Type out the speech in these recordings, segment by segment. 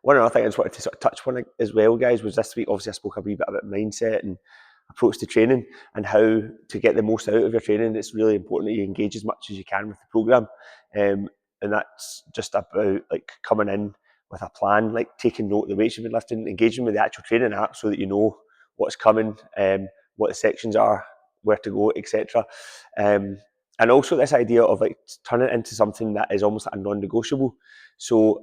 one other thing I just wanted to sort of touch on as well, guys, was this week, obviously I spoke a wee bit about mindset and approach to training and how to get the most out of your training. It's really important that you engage as much as you can with the programme. And that's just about like coming in with a plan, like taking note of the weights you've been lifting, engaging with the actual training app so that you know what's coming, what the sections are, where to go, etc. And also this idea of like turning it into something that is almost like a non-negotiable. So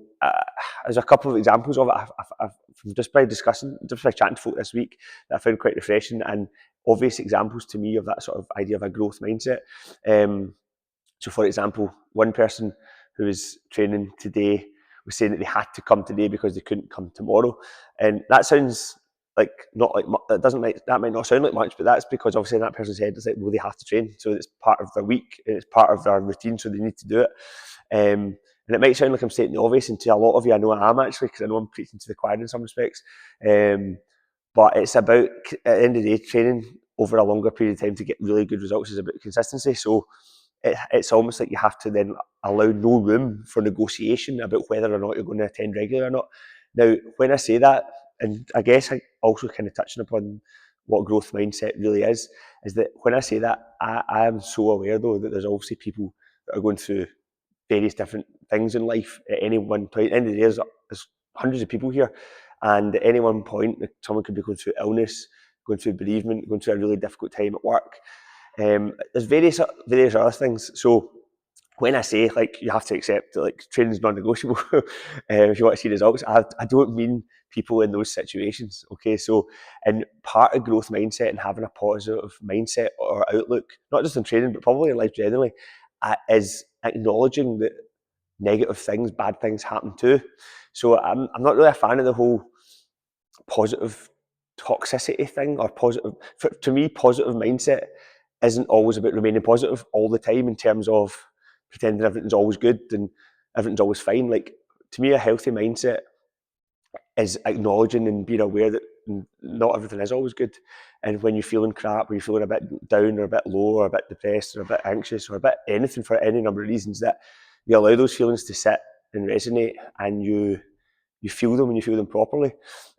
there's a couple of examples of it I've just by chatting to folk this week that I found quite refreshing and obvious examples to me of that sort of idea of a growth mindset. So for example, one person who was training today was saying that they had to come today because they couldn't come tomorrow. And that sounds like not like that might not sound like much, but that's because obviously in that person's head it's like, well, they have to train, so it's part of their week, it's part of their routine, so they need to do it. And it might sound like I'm stating the obvious, and to a lot of you I know I am actually, because I know I'm preaching to the choir in some respects. But it's about, at the end of the day, training over a longer period of time to get really good results is about consistency. So it's almost like you have to then allow no room for negotiation about whether or not you're going to attend regularly or not. Now, when I say that, and I guess I also kind of touching upon what growth mindset really is that when I say that, I am so aware though that there's obviously people that are going through various different things in life at any one point. At the end of the day, there's hundreds of people here, and at any one point, someone could be going through illness, going through bereavement, going through a really difficult time at work. There's various other things. So when I say like you have to accept that like training is non-negotiable if you want to see results, I don't mean people in those situations. Okay, so and part of growth mindset and having a positive mindset or outlook, not just in training but probably in life generally, is acknowledging that negative things, bad things happen too. So I'm not really a fan of the whole positive toxicity thing or positive. To me, positive mindset isn't always about remaining positive all the time in terms of pretending everything's always good and everything's always fine. Like, to me, a healthy mindset is acknowledging and being aware that not everything is always good. And when you're feeling crap, when you're feeling a bit down or a bit low or a bit depressed or a bit anxious or a bit anything for any number of reasons, that you allow those feelings to sit and resonate, and you feel them and you feel them properly.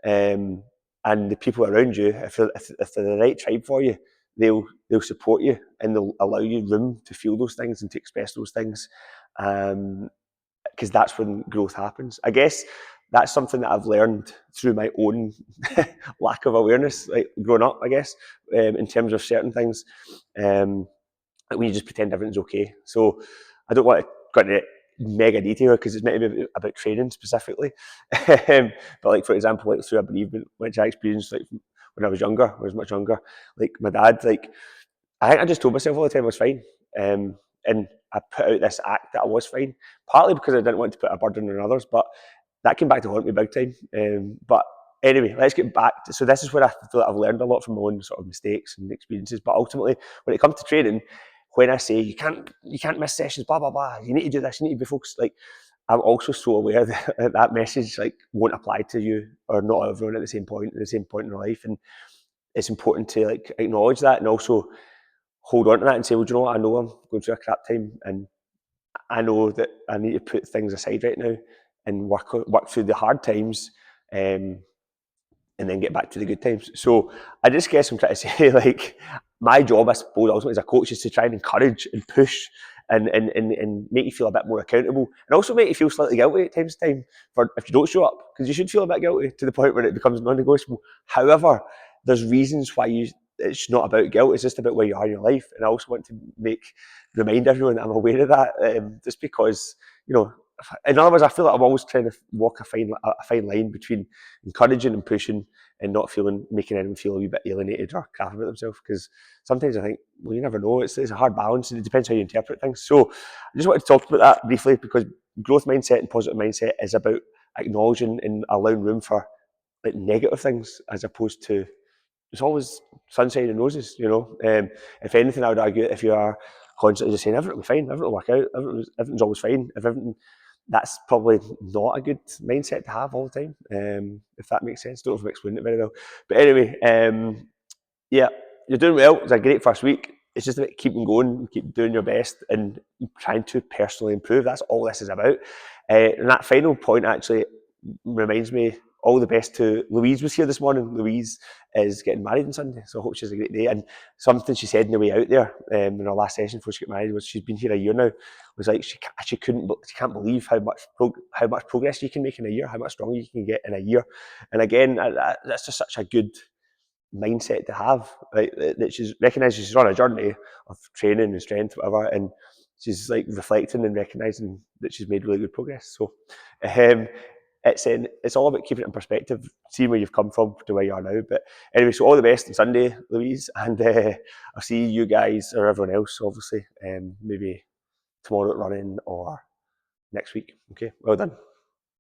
And the people around you, if they're the right tribe for you, they'll support you and they'll allow you room to feel those things and to express those things, because that's when growth happens. I guess that's something that I've learned through my own lack of awareness, like growing up, I guess, in terms of certain things. Like when you just pretend everything's okay. So I don't want to go into mega detail because it's meant to be about training specifically. But like, for example, like through a bereavement, which I experienced like when I was younger, when I was much younger, like my dad, like I think I just told myself all the time I was fine. And I put out this act that I was fine, partly because I didn't want to put a burden on others, but that came back to haunt me big time. But anyway, let's get back. So this is where I feel like I've learned a lot from my own sort of mistakes and experiences. But ultimately, when it comes to training, when I say you can't miss sessions, blah blah blah, you need to do this, you need to be focused. Like, I'm also so aware that that message like won't apply to you or not everyone at the same point in their life, and it's important to like acknowledge that and also hold on to that and say, well, do you know what? I know I'm going through a crap time, and I know that I need to put things aside right now and work through the hard times, and then get back to the good times. So I just guess I'm trying to say, like, my job, I suppose, ultimately as a coach is to try and encourage and push and make you feel a bit more accountable, and also make you feel slightly guilty at times for if you don't show up, because you should feel a bit guilty to the point where it becomes non-negotiable. However, there's reasons why it's not about guilt, it's just about where you are in your life. And I also want to remind everyone that I'm aware of that, just because, you know, in other words, I feel like I'm always trying to walk a fine line between encouraging and pushing and not making anyone feel a wee bit alienated or crap about themselves. Because sometimes I think, well, you never know. It's a hard balance, and it depends how you interpret things. So I just wanted to talk about that briefly, because growth mindset and positive mindset is about acknowledging and allowing room for like negative things, as opposed to it's always sunshine and roses. You know, if anything, I would argue if you are constantly just saying everything will be fine, everything will work out, everything's always fine, that's probably not a good mindset to have all the time, if that makes sense. Don't know if I'm explaining it very well. But anyway, yeah, you're doing well. It's a great first week. It's just about keeping going, keep doing your best and trying to personally improve. That's all this is about. And that final point, actually, reminds me all the best to Louise. Was here this morning. Louise is getting married on Sunday, so I hope she has a great day. And something she said on the way out there in our last session before she got married was she's been here a year now. Was like she can't believe how much progress you can make in a year, how much stronger you can get in a year. And again, that's just such a good mindset to have. Right, that she's recognising she's on a journey of training and strength, whatever, and she's like reflecting and recognising that she's made really good progress. So it's all about keeping it in perspective, seeing where you've come from to where you are now. But anyway, so all the best on Sunday, Louise, and I'll see you guys or everyone else, obviously, maybe tomorrow at running or next week. Okay, well done.